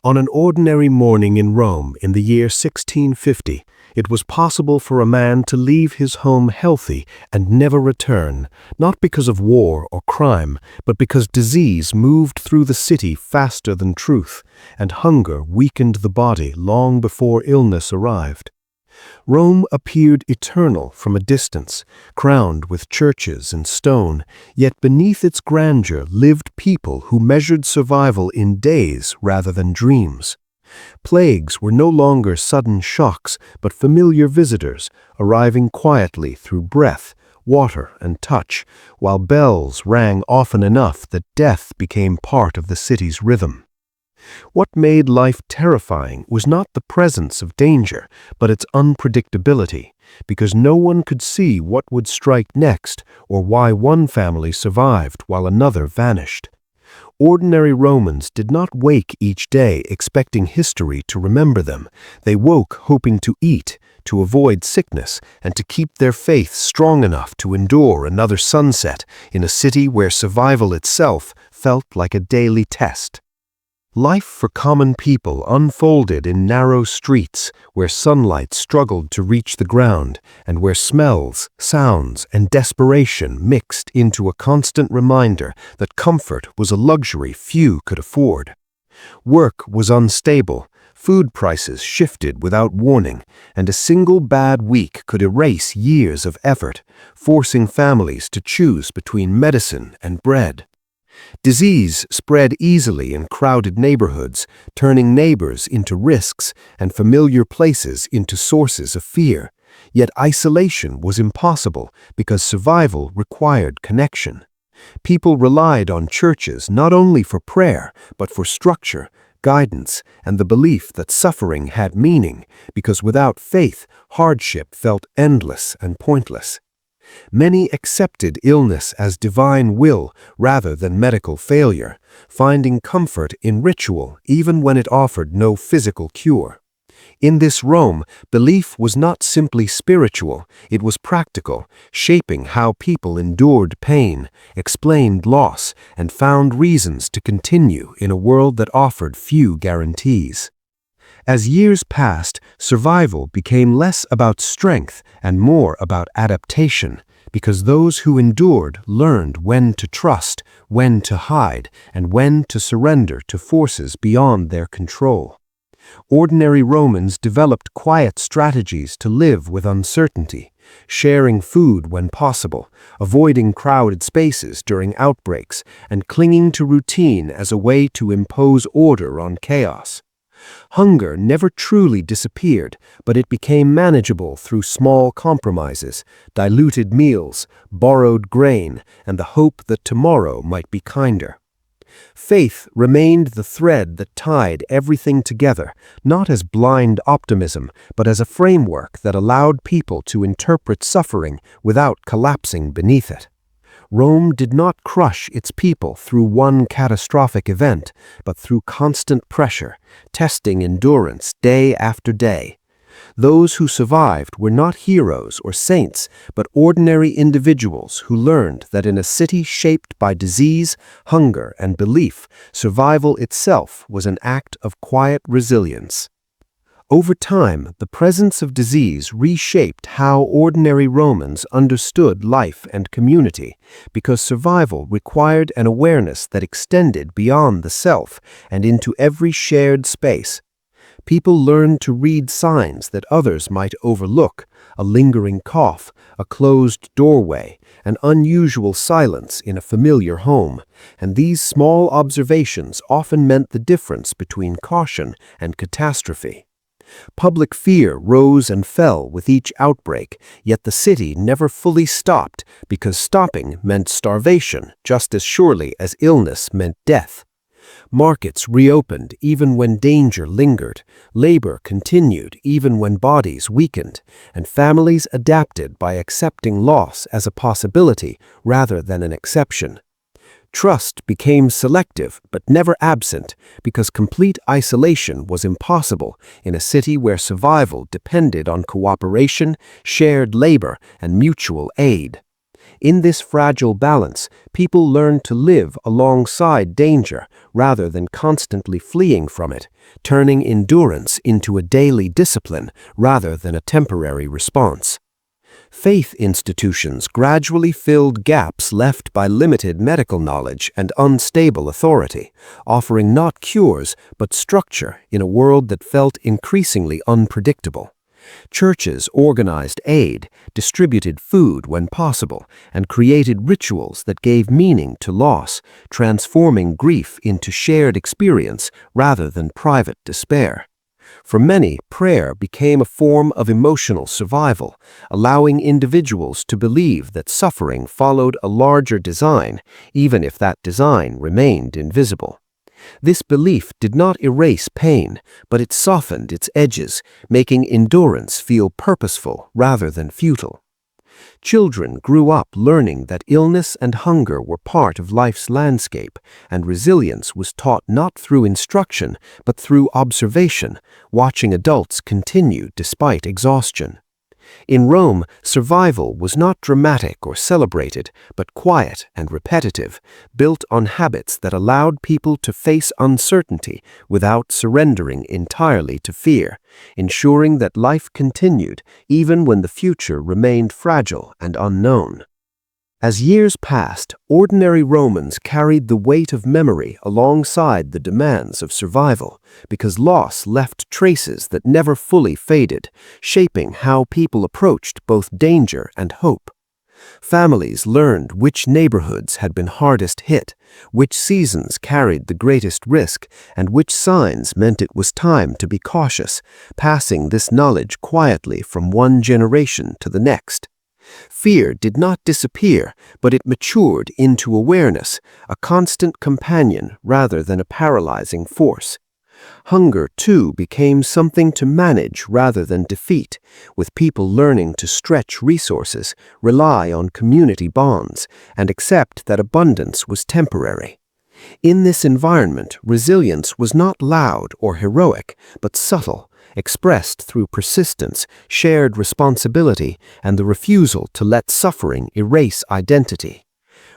On an ordinary morning in Rome in the year 1650, it was possible for a man to leave his home healthy and never return, not because of war or crime, but because disease moved through the city faster than truth, and hunger weakened the body long before illness arrived. Rome appeared eternal from a distance, crowned with churches and stone, yet beneath its grandeur lived people who measured survival in days rather than dreams. Plagues were no longer sudden shocks, but familiar visitors, arriving quietly through breath, water, and touch, while bells rang often enough that death became part of the city's rhythm. What made life terrifying was not the presence of danger, but its unpredictability, because no one could see what would strike next or why one family survived while another vanished. Ordinary Romans did not wake each day expecting history to remember them. They woke hoping to eat, to avoid sickness, and to keep their faith strong enough to endure another sunset in a city where survival itself felt like a daily test. Life for common people unfolded in narrow streets where sunlight struggled to reach the ground and where smells, sounds, and desperation mixed into a constant reminder that comfort was a luxury few could afford. Work was unstable, food prices shifted without warning, and a single bad week could erase years of effort, forcing families to choose between medicine and bread. Disease spread easily in crowded neighborhoods, turning neighbors into risks and familiar places into sources of fear. Yet isolation was impossible because survival required connection. People relied on churches not only for prayer, but for structure, guidance, and the belief that suffering had meaning, because without faith, hardship felt endless and pointless. Many accepted illness as divine will rather than medical failure, finding comfort in ritual even when it offered no physical cure. In this Rome, belief was not simply spiritual, it was practical, shaping how people endured pain, explained loss, and found reasons to continue in a world that offered few guarantees. As years passed, survival became less about strength and more about adaptation, because those who endured learned when to trust, when to hide, and when to surrender to forces beyond their control. Ordinary Romans developed quiet strategies to live with uncertainty, sharing food when possible, avoiding crowded spaces during outbreaks, and clinging to routine as a way to impose order on chaos. Hunger never truly disappeared, but it became manageable through small compromises, diluted meals, borrowed grain, and the hope that tomorrow might be kinder. Faith remained the thread that tied everything together, not as blind optimism, but as a framework that allowed people to interpret suffering without collapsing beneath it. Rome did not crush its people through one catastrophic event, but through constant pressure, testing endurance day after day. Those who survived were not heroes or saints, but ordinary individuals who learned that in a city shaped by disease, hunger, and belief, survival itself was an act of quiet resilience. Over time, the presence of disease reshaped how ordinary Romans understood life and community, because survival required an awareness that extended beyond the self and into every shared space. People learned to read signs that others might overlook: a lingering cough, a closed doorway, an unusual silence in a familiar home, and these small observations often meant the difference between caution and catastrophe. Public fear rose and fell with each outbreak, yet the city never fully stopped, because stopping meant starvation just as surely as illness meant death. Markets reopened even when danger lingered, labor continued even when bodies weakened, and families adapted by accepting loss as a possibility rather than an exception. Trust became selective but never absent, because complete isolation was impossible in a city where survival depended on cooperation, shared labor, and mutual aid. In this fragile balance, people learned to live alongside danger rather than constantly fleeing from it, turning endurance into a daily discipline rather than a temporary response. Faith institutions gradually filled gaps left by limited medical knowledge and unstable authority, offering not cures but structure in a world that felt increasingly unpredictable. Churches organized aid, distributed food when possible, and created rituals that gave meaning to loss, transforming grief into shared experience rather than private despair. For many, prayer became a form of emotional survival, allowing individuals to believe that suffering followed a larger design, even if that design remained invisible. This belief did not erase pain, but it softened its edges, making endurance feel purposeful rather than futile. Children grew up learning that illness and hunger were part of life's landscape, and resilience was taught not through instruction, but through observation, watching adults continue despite exhaustion. In Rome, survival was not dramatic or celebrated, but quiet and repetitive, built on habits that allowed people to face uncertainty without surrendering entirely to fear, ensuring that life continued even when the future remained fragile and unknown. As years passed, ordinary Romans carried the weight of memory alongside the demands of survival, because loss left traces that never fully faded, shaping how people approached both danger and hope. Families learned which neighborhoods had been hardest hit, which seasons carried the greatest risk, and which signs meant it was time to be cautious, passing this knowledge quietly from one generation to the next. Fear did not disappear, but it matured into awareness, a constant companion rather than a paralyzing force. Hunger, too, became something to manage rather than defeat, with people learning to stretch resources, rely on community bonds, and accept that abundance was temporary. In this environment, resilience was not loud or heroic, but subtle, expressed through persistence, shared responsibility, and the refusal to let suffering erase identity.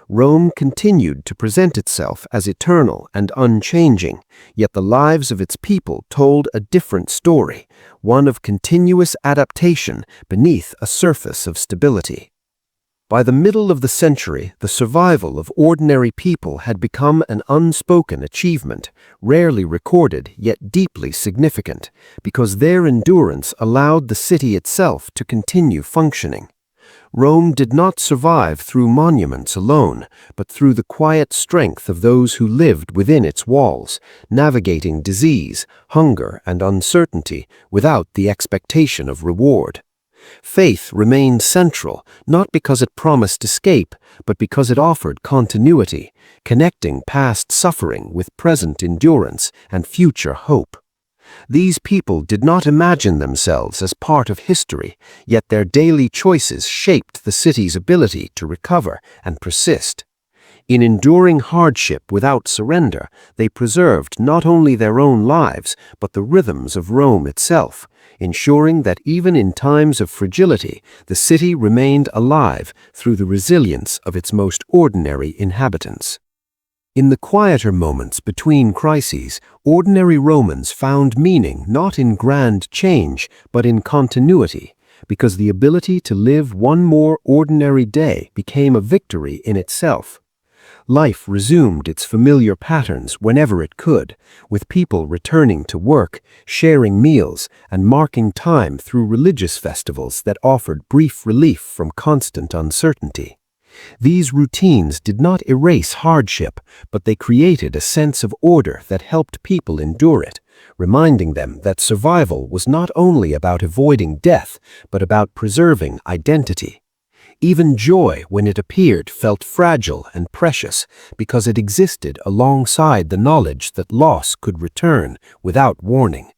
Rome continued to present itself as eternal and unchanging, yet the lives of its people told a different story, one of continuous adaptation beneath a surface of stability. By the middle of the century, the survival of ordinary people had become an unspoken achievement, rarely recorded yet deeply significant, because their endurance allowed the city itself to continue functioning. Rome did not survive through monuments alone, but through the quiet strength of those who lived within its walls, navigating disease, hunger, and uncertainty without the expectation of reward. Faith remained central, not because it promised escape, but because it offered continuity, connecting past suffering with present endurance and future hope. These people did not imagine themselves as part of history, yet their daily choices shaped the city's ability to recover and persist. In enduring hardship without surrender, they preserved not only their own lives, but the rhythms of Rome itself, ensuring that even in times of fragility, the city remained alive through the resilience of its most ordinary inhabitants. In the quieter moments between crises, ordinary Romans found meaning not in grand change, but in continuity, because the ability to live one more ordinary day became a victory in itself. Life resumed its familiar patterns whenever it could, with people returning to work, sharing meals, and marking time through religious festivals that offered brief relief from constant uncertainty. These routines did not erase hardship, but they created a sense of order that helped people endure it, reminding them that survival was not only about avoiding death, but about preserving identity. Even joy, when it appeared, felt fragile and precious because it existed alongside the knowledge that loss could return without warning.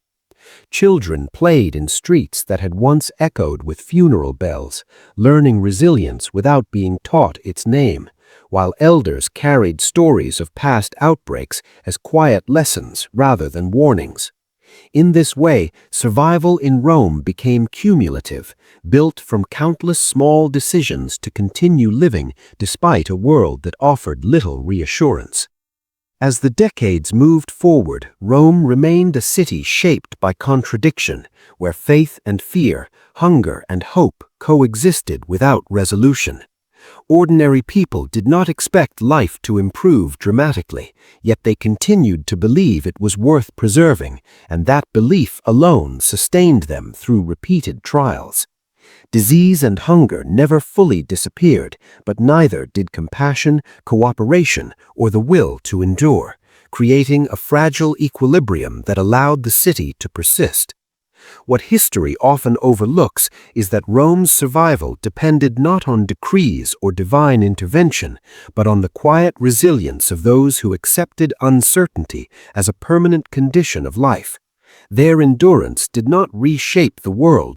Children played in streets that had once echoed with funeral bells, learning resilience without being taught its name, while elders carried stories of past outbreaks as quiet lessons rather than warnings. In this way, survival in Rome became cumulative, built from countless small decisions to continue living despite a world that offered little reassurance. As the decades moved forward, Rome remained a city shaped by contradiction, where faith and fear, hunger and hope coexisted without resolution. Ordinary people did not expect life to improve dramatically, yet they continued to believe it was worth preserving, and that belief alone sustained them through repeated trials. Disease and hunger never fully disappeared, but neither did compassion, cooperation, or the will to endure, creating a fragile equilibrium that allowed the city to persist. What history often overlooks is that Rome's survival depended not on decrees or divine intervention, but on the quiet resilience of those who accepted uncertainty as a permanent condition of life. Their endurance did not reshape the world,